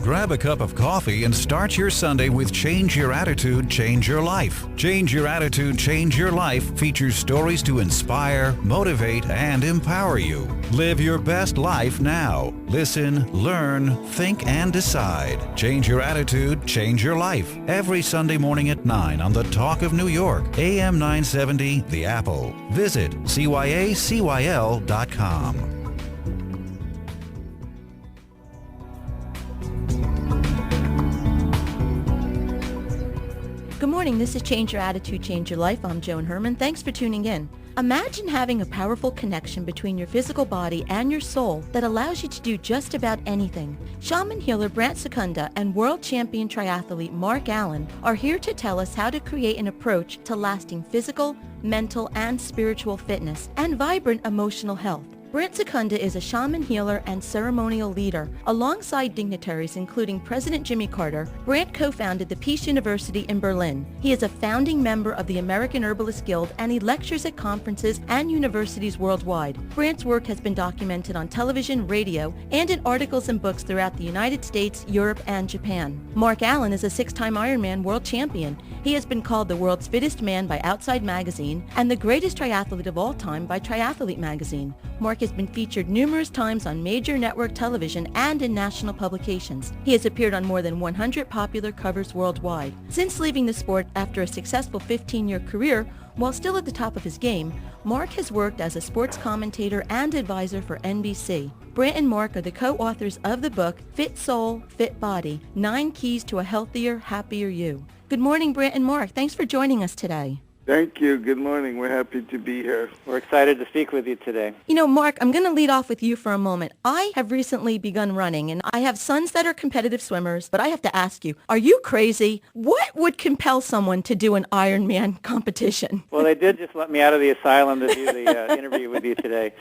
Grab a cup of coffee and start your Sunday with Change Your Attitude, Change Your Life. Change Your Attitude, Change Your Life features stories to inspire, motivate, and empower you. Live your best life now. Listen, learn, think, and decide. Change Your Attitude, Change Your Life. Every Sunday morning at 9 on the Talk of New York, AM 970, The Apple. Visit cyacyl.com. Good morning, this is Change Your Attitude, Change Your Life. I'm Joan Herman. Thanks for tuning in. Imagine having a powerful connection between your physical body and your soul that allows you to do just about anything. Shaman healer Brant Secunda and world champion triathlete Mark Allen are here to tell us how to create an approach to lasting physical, mental, and spiritual fitness and vibrant emotional health. Brant Secunda is a shaman healer and ceremonial leader. Alongside dignitaries including President Jimmy Carter, Brant co-founded the Peace University in Berlin. He is a founding member of the American Herbalist Guild and he lectures at conferences and universities worldwide. Brant's work has been documented on television, radio, and in articles and books throughout the United States, Europe, and Japan. Mark Allen is a 6-time Ironman world champion. He has been called the world's fittest man by Outside Magazine and the greatest triathlete of all time by Triathlete Magazine. Mark has been featured numerous times on major network television and in national publications. He has appeared on more than 100 popular covers worldwide. Since leaving the sport after a successful 15-year career, while still at the top of his game, Mark has worked as a sports commentator and advisor for NBC. Brant and Mark are the co-authors of the book, Fit Soul, Fit Body, 9 Keys to a Healthier, Happier You. Good morning, Brant and Mark. Thanks for joining us today. Thank you. Good morning. We're happy to be here. We're excited to speak with you today. You know, Mark, I'm going to lead off with you for a moment. I have recently begun running, and I have sons that are competitive swimmers, but I have to ask you, are you crazy? What would compel someone to do an Ironman competition? Well, they did just let me out of the asylum to do the interview with you today.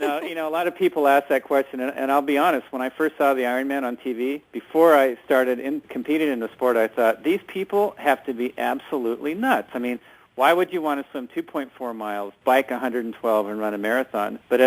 Now, you know, a lot of people ask that question, and I'll be honest, when I first saw the Ironman on TV, before I started competing in the sport, I thought, these people have to be absolutely nuts. I mean, why would you want to swim 2.4 miles, bike 112, and run a marathon? But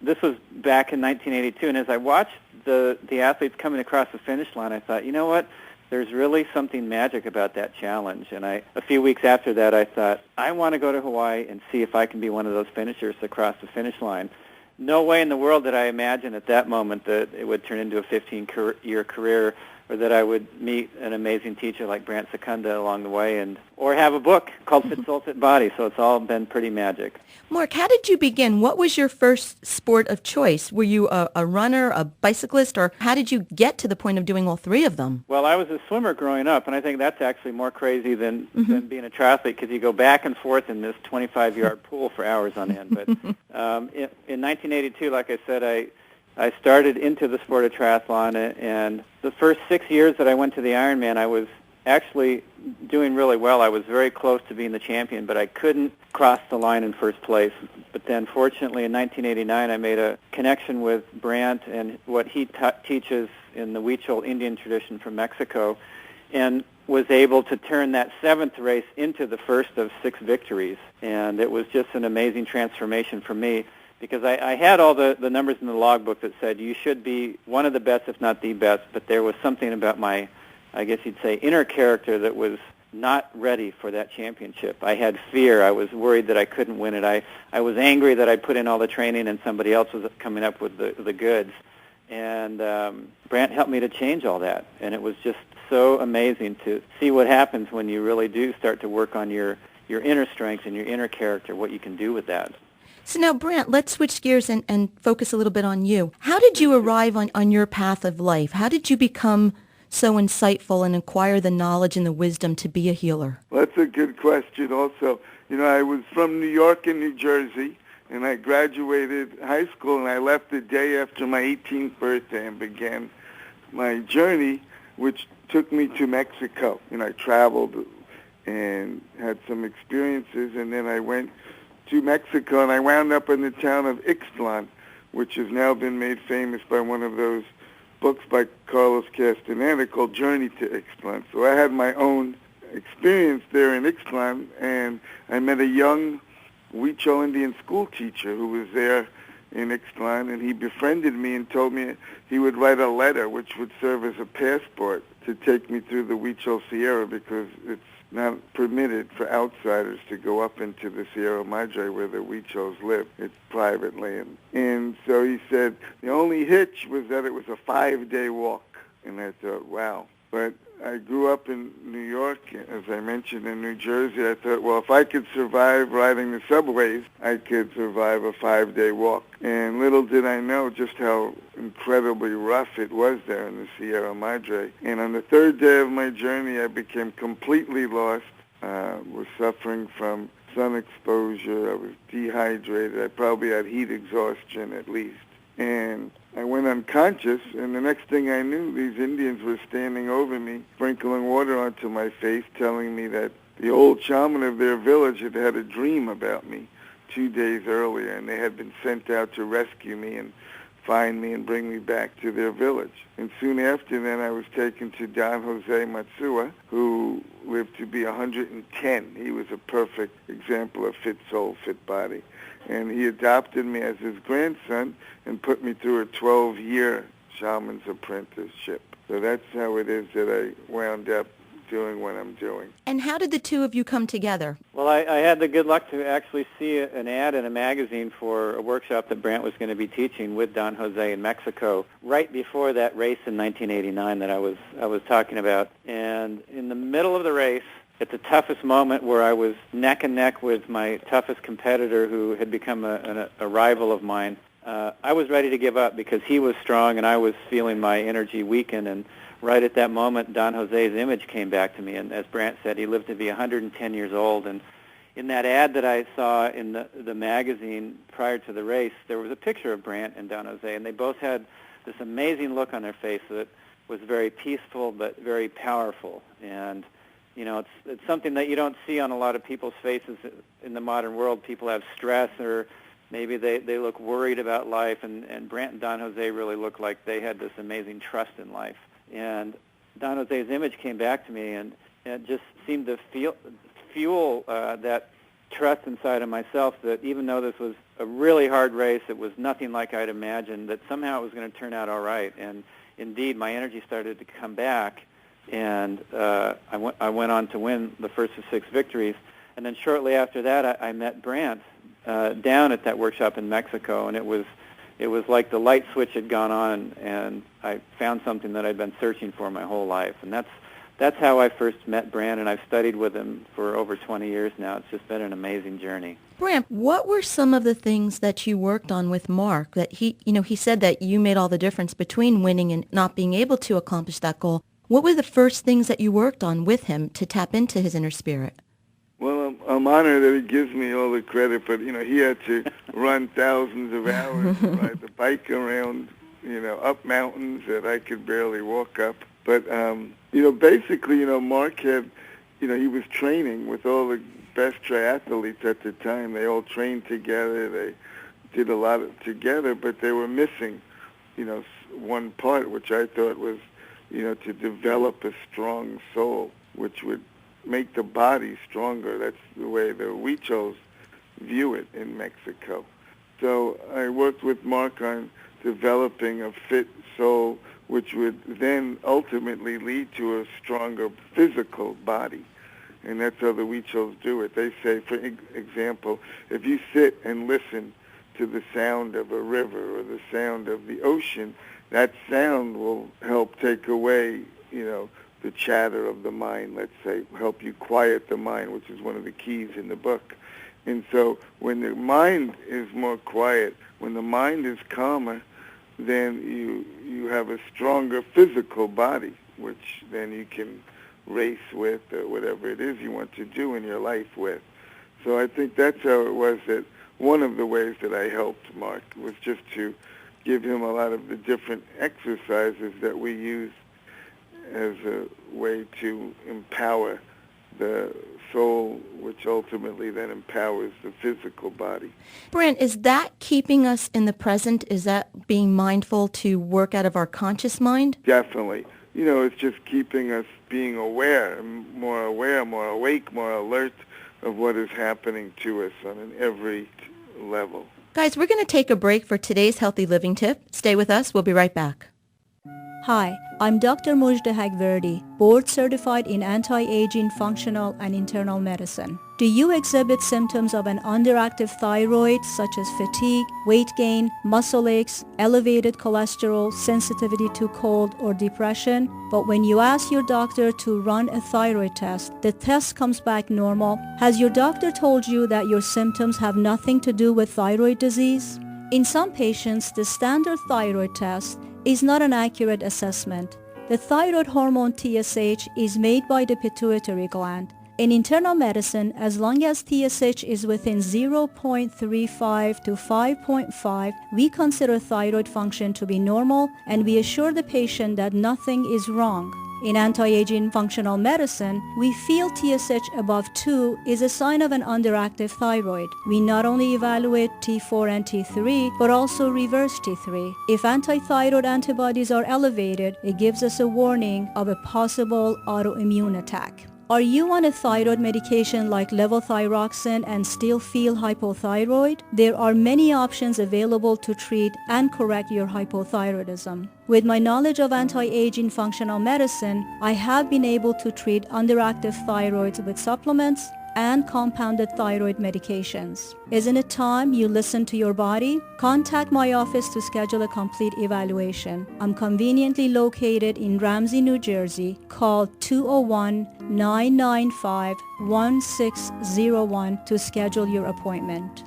this was back in 1982, and as I watched the athletes coming across the finish line, I thought, you know what? There's really something magic about that challenge. And a few weeks after that, I thought, I want to go to Hawaii and see if I can be one of those finishers across the finish line. No way in the world did I imagine at that moment that it would turn into a 15-year career, or that I would meet an amazing teacher like Brant Secunda along the way, or have a book called Fit Soul, Fit Body. So it's all been pretty magic. Mark, how did you begin? What was your first sport of choice? Were you a runner, a bicyclist, or how did you get to the point of doing all 3 of them? Well, I was a swimmer growing up, and I think that's actually more crazy than being a triathlete, because you go back and forth in this 25-yard pool for hours on end. But in 1982, like I said, I started into the sport of triathlon, and the first 6 years that I went to the Ironman, I was actually doing really well. I was very close to being the champion, but I couldn't cross the line in first place. But then, fortunately, in 1989, I made a connection with Brant and what he teaches in the Huichol Indian tradition from Mexico, and was able to turn that 7th race into the first of 6 victories. And it was just an amazing transformation for me, because I had all the numbers in the logbook that said you should be one of the best, if not the best, but there was something about my, I guess you'd say, inner character that was not ready for that championship. I had fear. I was worried that I couldn't win it. I was angry that I put in all the training and somebody else was coming up with the goods. And Brant helped me to change all that, and it was just so amazing to see what happens when you really do start to work on your inner strength and your inner character, what you can do with that. So now, Brant, let's switch gears and focus a little bit on you. How did you arrive on your path of life? How did you become so insightful and acquire the knowledge and the wisdom to be a healer? Well, that's a good question also. You know, I was from New York and New Jersey, and I graduated high school, and I left the day after my 18th birthday and began my journey, which took me to Mexico. You know, I traveled and had some experiences, and then I went to Mexico, and I wound up in the town of Ixtlan, which has now been made famous by one of those books by Carlos Castaneda called Journey to Ixtlan. So I had my own experience there in Ixtlan, and I met a young Huichol Indian school teacher who was there in Ixtlan, and he befriended me and told me he would write a letter which would serve as a passport to take me through the Huichol Sierra, because it's not permitted for outsiders to go up into the Sierra Madre where the Huichols live. It's private land. And so he said the only hitch was that it was a 5-day walk. And I thought, wow. But I grew up in New York, as I mentioned, in New Jersey. I thought, well, if I could survive riding the subways, I could survive a 5-day walk. And little did I know just how incredibly rough it was there in the Sierra Madre. And on the 3rd day of my journey, I became completely lost, was suffering from sun exposure. I was dehydrated. I probably had heat exhaustion at least. And I went unconscious, and the next thing I knew, these Indians were standing over me, sprinkling water onto my face, telling me that the old shaman of their village had had a dream about me 2 days earlier, and they had been sent out to rescue me and find me and bring me back to their village. And soon after then, I was taken to Don Jose Matsua, who lived to be 110. He was a perfect example of fit soul, fit body. And he adopted me as his grandson and put me through a 12-year shaman's apprenticeship. So that's how it is that I wound up doing what I'm doing. And how did the two of you come together? Well, I had the good luck to actually see an ad in a magazine for a workshop that Brandt was going to be teaching with Don Jose in Mexico right before that race in 1989 that I was talking about. And in the middle of the race, at the toughest moment where I was neck and neck with my toughest competitor who had become a rival of mine, I was ready to give up because he was strong and I was feeling my energy weaken. And right at that moment, Don Jose's image came back to me. And as Brandt said, he lived to be 110 years old. And in that ad that I saw in the magazine prior to the race, there was a picture of Brandt and Don Jose, and they both had this amazing look on their face that was very peaceful but very powerful. And you know, it's something that you don't see on a lot of people's faces in the modern world. People have stress, or maybe they look worried about life, and Brandt and Don Jose really looked like they had this amazing trust in life. And Don Jose's image came back to me, and it just seemed to fuel that trust inside of myself that even though this was a really hard race, it was nothing like I'd imagined, that somehow it was going to turn out all right. And indeed, my energy started to come back. And I went on to win the first of 6 victories. And then shortly after that, I met Brandt down at that workshop in Mexico, and it was like the light switch had gone on, and I found something that I'd been searching for my whole life. And that's how I first met Brandt, and I've studied with him for over 20 years now. It's just been an amazing journey. Brandt, what were some of the things that you worked on with Mark that he said that you made all the difference between winning and not being able to accomplish that goal? What were the first things that you worked on with him to tap into his inner spirit? Well, I'm honored that he gives me all the credit, but, he had to run thousands of hours and ride the bike around, up mountains that I could barely walk up. But, basically, Mark had, he was training with all the best triathletes at the time. They all trained together. They did a lot together, but they were missing, one part, which I thought was, to develop a strong soul, which would make the body stronger. That's the way the Huichols view it in Mexico. So I worked with Mark on developing a fit soul, which would then ultimately lead to a stronger physical body. And that's how the Huichols do it. They say, for example, if you sit and listen to the sound of a river or the sound of the ocean, that sound will help take away, the chatter of the mind, let's say, help you quiet the mind, which is one of the keys in the book. And so when the mind is more quiet, when the mind is calmer, then you have a stronger physical body, which then you can race with or whatever it is you want to do in your life with. So I think that's how it was that one of the ways that I helped Mark was just to give him a lot of the different exercises that we use as a way to empower the soul, which ultimately then empowers the physical body. Brandt, is that keeping us in the present? Is that being mindful to work out of our conscious mind? Definitely. It's just keeping us being aware, more awake, more alert of what is happening to us on an every level. Guys, we're going to take a break for today's healthy living tip. Stay with us. We'll be right back. Hi, I'm Dr. Mujda Hagverdi, board certified in anti-aging, functional, and internal medicine. Do you exhibit symptoms of an underactive thyroid such as fatigue, weight gain, muscle aches, elevated cholesterol, sensitivity to cold, or depression? But when you ask your doctor to run a thyroid test, the test comes back normal. Has your doctor told you that your symptoms have nothing to do with thyroid disease? In some patients, the standard thyroid test is not an accurate assessment. The thyroid hormone TSH is made by the pituitary gland. In internal medicine, as long as TSH is within 0.35 to 5.5, we consider thyroid function to be normal and we assure the patient that nothing is wrong. In anti-aging functional medicine, we feel TSH above 2 is a sign of an underactive thyroid. We not only evaluate T4 and T3, but also reverse T3. If anti-thyroid antibodies are elevated, it gives us a warning of a possible autoimmune attack. Are you on a thyroid medication like levothyroxine and still feel hypothyroid? There are many options available to treat and correct your hypothyroidism. With my knowledge of anti-aging functional medicine, I have been able to treat underactive thyroids with supplements and compounded thyroid medications. Isn't it time you listen to your body? Contact my office to schedule a complete evaluation. I'm conveniently located in Ramsey, New Jersey. Call 201-995-1601 to schedule your appointment.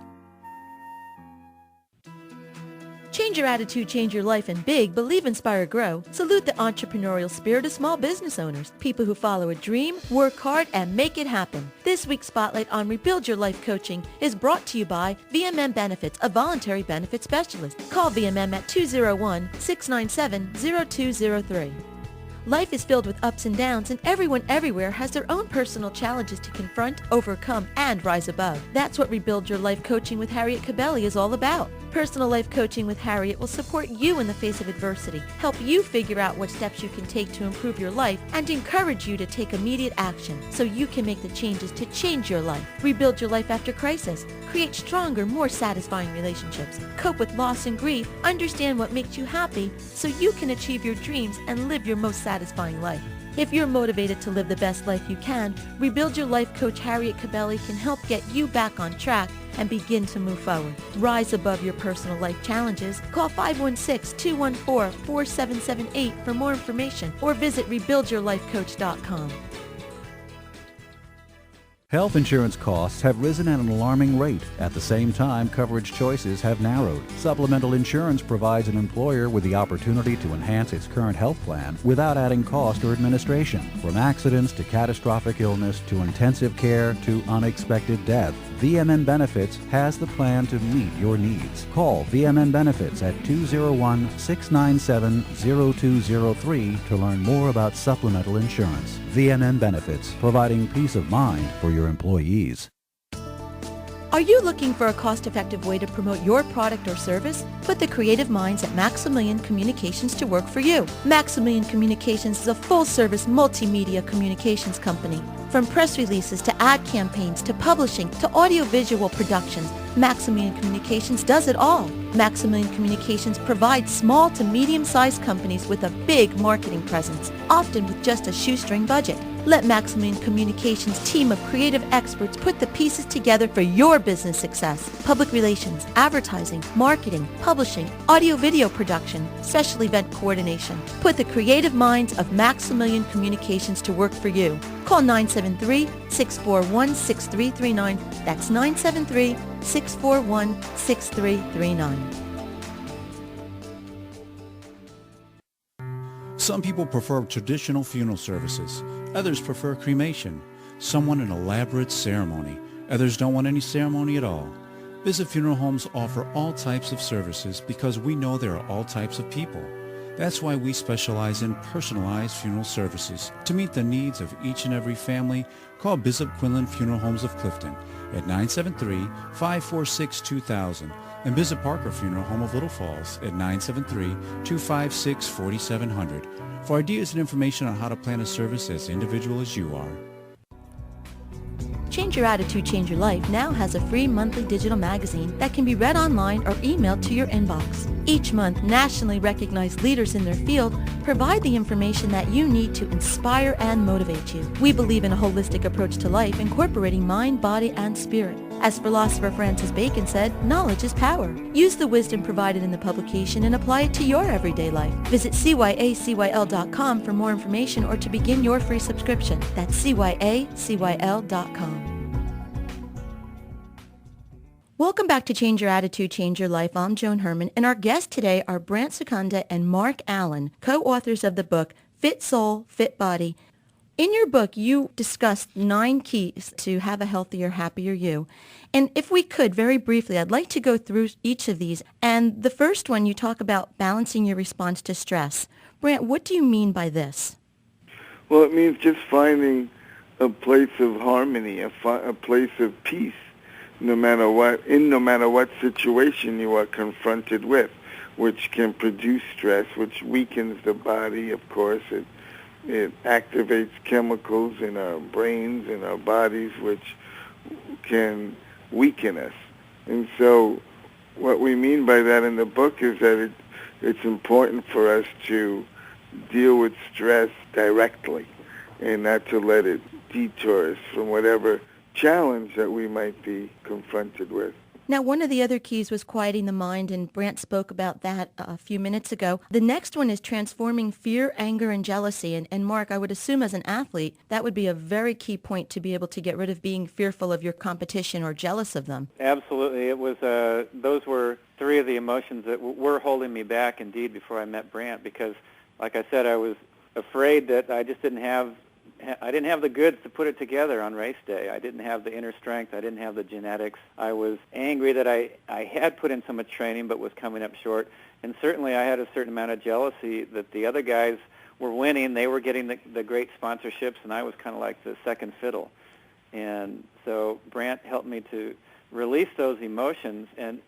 Change your attitude, change your life, and big, believe, inspire, grow. Salute the entrepreneurial spirit of small business owners, people who follow a dream, work hard, and make it happen. This week's Spotlight on Rebuild Your Life Coaching is brought to you by VMM Benefits, a voluntary benefit specialist. Call VMM at 201-697-0203. Life is filled with ups and downs, and everyone everywhere has their own personal challenges to confront, overcome, and rise above. That's what Rebuild Your Life Coaching with Harriet Cabelli is all about. Personal Life Coaching with Harriet will support you in the face of adversity, help you figure out what steps you can take to improve your life, and encourage you to take immediate action so you can make the changes to change your life. Rebuild your life after crisis. Create stronger, more satisfying relationships. Cope with loss and grief. Understand what makes you happy so you can achieve your dreams and live your most satisfying life. If you're motivated to live the best life you can, Rebuild Your Life coach Harriet Cabelli can help get you back on track and begin to move forward. Rise above your personal life challenges. Call 516-214-4778 for more information or visit rebuildyourlifecoach.com. Health insurance costs have risen at an alarming rate. At the same time, coverage choices have narrowed. Supplemental insurance provides an employer with the opportunity to enhance its current health plan without adding cost or administration. From accidents to catastrophic illness to intensive care to unexpected death, VMN Benefits has the plan to meet your needs. Call VMN Benefits at 201-697-0203 to learn more about supplemental insurance. VMN Benefits, providing peace of mind for your employees. Are you looking for a cost-effective way to promote your product or service? Put the creative minds at Maximilian Communications to work for you. Maximilian Communications is a full-service multimedia communications company. From press releases to ad campaigns to publishing to audio-visual productions, Maximilian Communications does it all. Maximilian Communications provides small to medium-sized companies with a big marketing presence, often with just a shoestring budget. Let Maximilian Communications' team of creative experts put the pieces together for your business success. Public relations, advertising, marketing, publishing, audio-video production, special event coordination. Put the creative minds of Maximilian Communications to work for you. Call 973-641-6339. That's 973-641-6339. Some people prefer traditional funeral services. Others prefer cremation. Some want an elaborate ceremony. Others don't want any ceremony at all. Visit Funeral Homes offer all types of services because we know there are all types of people. That's why we specialize in personalized funeral services. To meet the needs of each and every family, call Bishop Quinlan Funeral Homes of Clifton at 973-546-2000 and Bishop Parker Funeral Home of Little Falls at 973-256-4700 for ideas and information on how to plan a service as individual as you are. Change Change Your Attitude, Change Your Life now has a free monthly digital magazine that can be read online or emailed to your inbox. Each month, nationally recognized leaders in their field provide the information that you need to inspire and motivate you. We believe in a holistic approach to life, incorporating mind, body, and spirit. As philosopher Francis Bacon said, knowledge is power. Use the wisdom provided in the publication and apply it to your everyday life. Visit cyacyl.com for more information or to begin your free subscription. That's cyacyl.com. Welcome back to Change Your Attitude, Change Your Life. I'm Joan Herman, and our guests today are Brant Secunda and Mark Allen, co-authors of the book Fit Soul, Fit Body. In your book, you discussed 9 keys to have a healthier, happier you. And if we could, very briefly, I'd like to go through each of these. And the first one, you talk about balancing your response to stress. Brant, what do you mean by this? Well, it means just finding a place of harmony, a place of peace, no matter what situation you are confronted with, which can produce stress, which weakens the body, of course. It activates chemicals in our brains and our bodies, which can weaken us. And so what we mean by that in the book is that it's important for us to deal with stress directly and not to let it detour us from whatever challenge that we might be confronted with. Now, one of the other keys was quieting the mind, and Brant spoke about that a few minutes ago. The next one is transforming fear, anger, and jealousy. And Mark, I would assume as an athlete, that would be a very key point to be able to get rid of being fearful of your competition or jealous of them. Absolutely. It was those were 3 of the emotions that were holding me back, indeed, before I met Brant, because, like I said, I was afraid that I just didn't have the goods to put it together on race day. I didn't have the inner strength. I didn't have the genetics. I was angry that I had put in so much training but was coming up short. And certainly I had a certain amount of jealousy that the other guys were winning. They were getting the great sponsorships, and I was kind of like the second fiddle. And so Brant helped me to release those emotions. And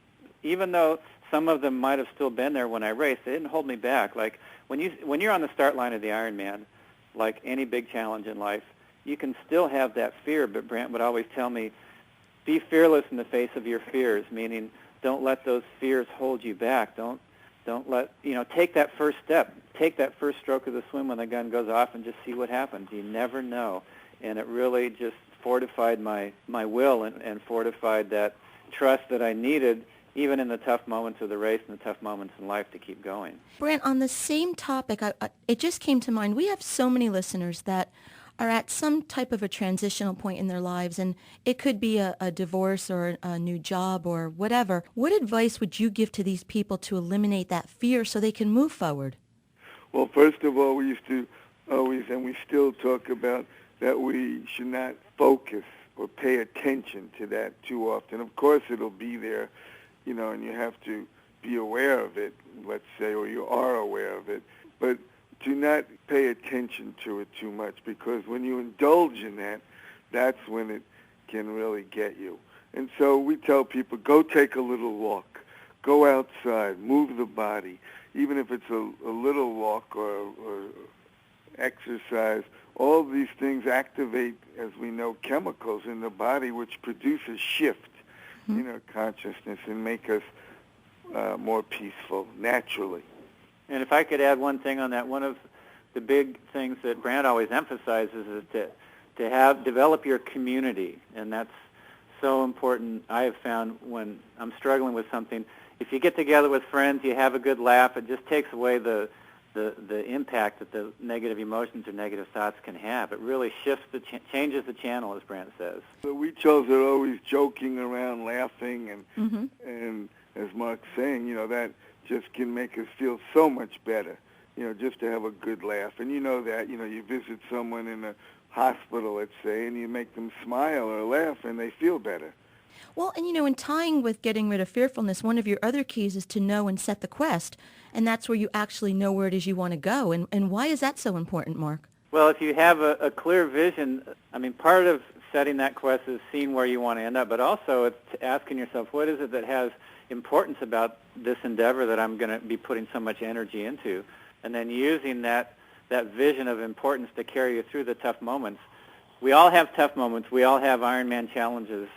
even though some of them might have still been there when I raced, they didn't hold me back. Like when you're on the start line of the Ironman, like any big challenge in life, you can still have that fear, but Brant would always tell me, be fearless in the face of your fears, meaning don't let those fears hold you back. Don't let, take that first step. Take that first stroke of the swim when the gun goes off and just see what happens. You never know. And it really just fortified my will and fortified that trust that I needed even in the tough moments of the race and the tough moments in life to keep going. Brant, on the same topic, it just came to mind, we have so many listeners that are at some type of a transitional point in their lives, and it could be a divorce or a new job or whatever. What advice would you give to these people to eliminate that fear so they can move forward? Well, first of all, we used to always, and we still talk about that we should not focus or pay attention to that too often. Of course, it'll be there, and you have to be aware of it, let's say, or you are aware of it. But do not pay attention to it too much, because when you indulge in that, that's when it can really get you. And so we tell people, go take a little walk. Go outside, move the body. Even if it's a little walk or exercise, all of these things activate, as we know, chemicals in the body which produce a shift in our consciousness and make us more peaceful naturally. And if I could add one thing on that, one of the big things that Brant always emphasizes is to develop your community, and that's so important. I have found when I'm struggling with something, if you get together with friends, you have a good laugh, it just takes away the impact that the negative emotions or negative thoughts can have. It really shifts changes the channel, as Brant says. So we chose are always joking around, laughing, and as Mark's saying, that just can make us feel so much better, just to have a good laugh. And that, you visit someone in a hospital, let's say, and you make them smile or laugh, and they feel better. Well, and in tying with getting rid of fearfulness, one of your other keys is to know and set the quest, and that's where you actually know where it is you want to go. And why is that so important, Mark? Well, if you have a clear vision, part of setting that quest is seeing where you want to end up, but also it's asking yourself, what is it that has importance about this endeavor that I'm going to be putting so much energy into? And then using that vision of importance to carry you through the tough moments we all have tough moments. We all have Ironman challenges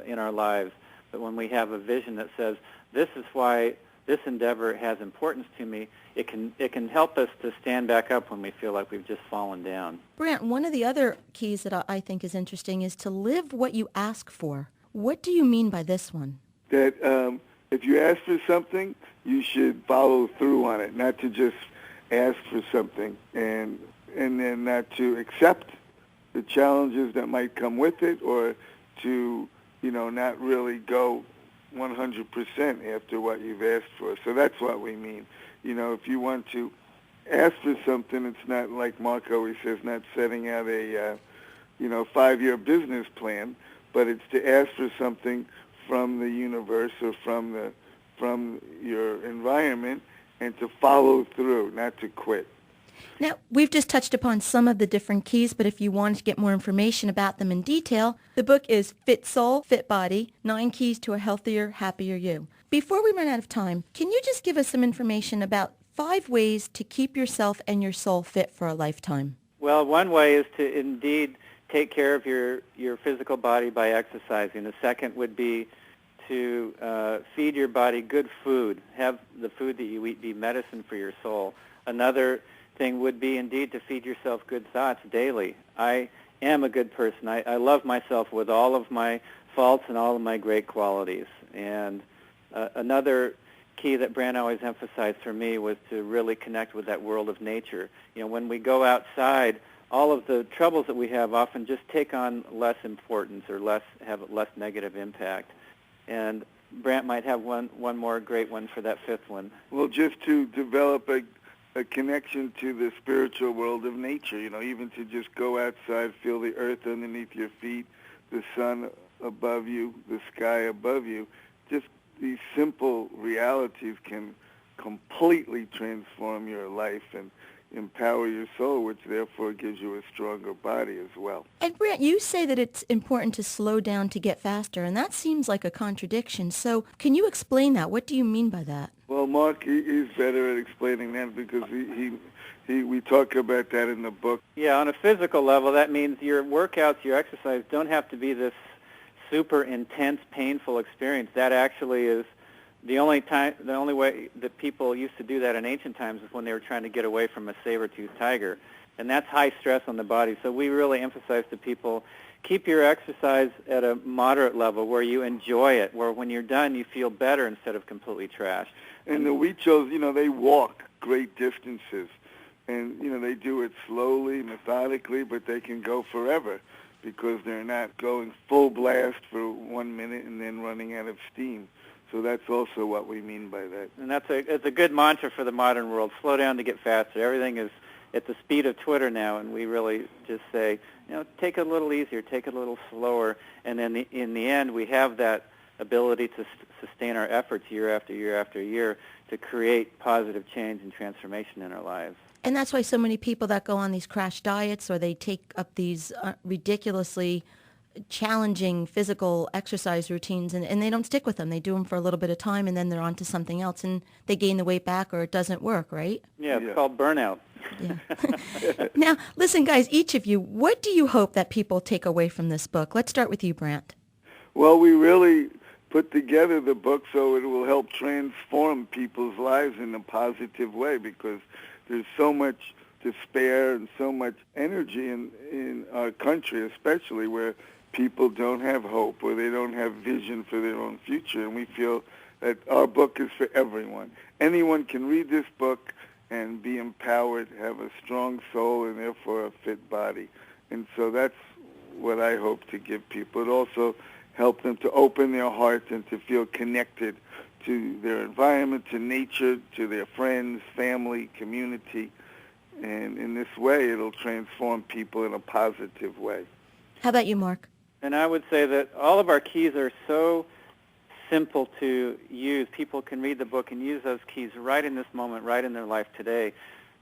in our lives. But when we have a vision that says, this is why this endeavor has importance to me, it can help us to stand back up when we feel like we've just fallen down. Brant, one of the other keys that I think is interesting is to live what you ask for. What do you mean by this one? That if you ask for something, you should follow through on it, not to just ask for something and then not to accept the challenges that might come with it, or to, not really go 100% after what you've asked for. So that's what we mean. If you want to ask for something, it's not like Mark always says, not setting out a 5-year business plan, but it's to ask for something from the universe or from your environment, and to follow through, not to quit. Now, we've just touched upon some of the different keys, but if you wanted to get more information about them in detail, the book is Fit Soul, Fit Body, 9 Keys to a Healthier, Happier You. Before we run out of time, can you just give us some information about 5 ways to keep yourself and your soul fit for a lifetime? Well, one way is to indeed take care of your physical body by exercising. The second would be to feed your body good food. Have the food that you eat be medicine for your soul. Another thing would be indeed to feed yourself good thoughts daily. I am a good person. I love myself with all of my faults and all of my great qualities. And another key that Brant always emphasized for me was to really connect with that world of nature. When we go outside, all of the troubles that we have often just take on less importance or have less negative impact. And Brant might have one more great one for that 5th one. Well, just to develop a connection to the spiritual world of nature, even to just go outside, feel the earth underneath your feet, the sun above you, the sky above you. Just these simple realities can completely transform your life and empower your soul, which therefore gives you a stronger body as well. And Brant, you say that it's important to slow down to get faster, and that seems like a contradiction. So can you explain that? What do you mean by that? Well, Mark, he's better at explaining that because we talk about that in the book. Yeah, on a physical level, that means your workouts, your exercise don't have to be this super intense, painful experience. That actually is the only way that people used to do that in ancient times is when they were trying to get away from a saber-toothed tiger. And that's high stress on the body. So we really emphasize to people, keep your exercise at a moderate level where you enjoy it, where when you're done you feel better instead of completely trashed. And the Huichos, they walk great distances. And, they do it slowly, methodically, but they can go forever because they're not going full blast for 1 minute and then running out of steam. So that's also what we mean by that. And it's a good mantra for the modern world. Slow down to get faster. Everything is at the speed of Twitter now, and we really just say, take it a little easier, take it a little slower, and then in the end we have that ability to sustain our efforts year after year after year to create positive change and transformation in our lives. And that's why so many people that go on these crash diets or they take up these ridiculously challenging physical exercise routines and they don't stick with them. They do them for a little bit of time and then they're on to something else and they gain the weight back or it doesn't work, right? Yeah, it's called burnout. Yeah. Now, listen, guys, each of you, what do you hope that people take away from this book? Let's start with you, Brant. Well, we really put together the book so it will help transform people's lives in a positive way because there's so much despair and so much energy in our country, especially where people don't have hope or they don't have vision for their own future. And we feel that our book is for everyone. Anyone can read this book and be empowered, have a strong soul, and therefore a fit body. And so that's what I hope to give people. It also help them to open their hearts and to feel connected to their environment, to nature, to their friends, family, community. And in this way, it'll transform people in a positive way. How about you, Mark? And I would say that all of our keys are so simple to use. People can read the book and use those keys right in this moment, right in their life today.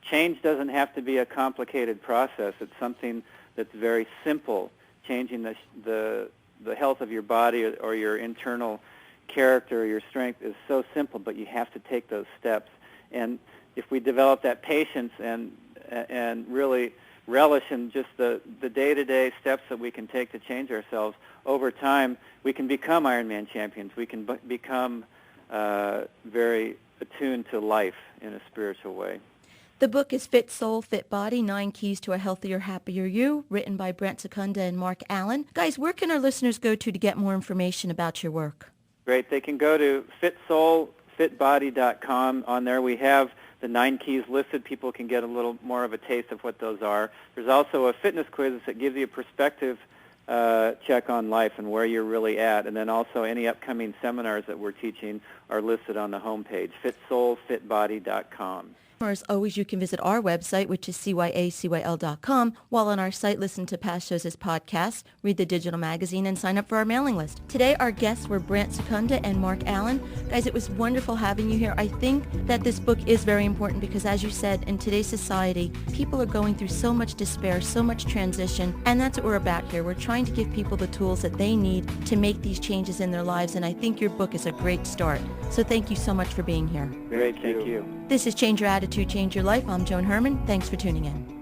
Change doesn't have to be a complicated process. It's something that's very simple. Changing the health of your body or your internal character or your strength is so simple, but you have to take those steps. And if we develop that patience and really relish in just the day-to-day steps that we can take to change ourselves, over time we can become Ironman champions. We can become very attuned to life in a spiritual way. The book is Fit Soul, Fit Body, 9 Keys to a Healthier, Happier You, written by Brant Secunda and Mark Allen. Guys, where can our listeners go to get more information about your work? Great. They can go to fitsoulfitbody.com. On there we have the 9 keys listed. People can get a little more of a taste of what those are. There's also a fitness quiz that gives you a perspective check on life and where you're really at. And then also any upcoming seminars that we're teaching are listed on the homepage, fitsoulfitbody.com. As always, you can visit our website, which is cyacyl.com. While on our site, listen to past shows as podcasts, read the digital magazine, and sign up for our mailing list. Today, our guests were Brant Secunda and Mark Allen. Guys, it was wonderful having you here. I think that this book is very important because, as you said, in today's society, people are going through so much despair, so much transition, and that's what we're about here. We're trying to give people the tools that they need to make these changes in their lives, and I think your book is a great start. So thank you so much for being here. Great, thank you. This is Change Your Attitude, Change Your Life. I'm Joan Herman. Thanks for tuning in.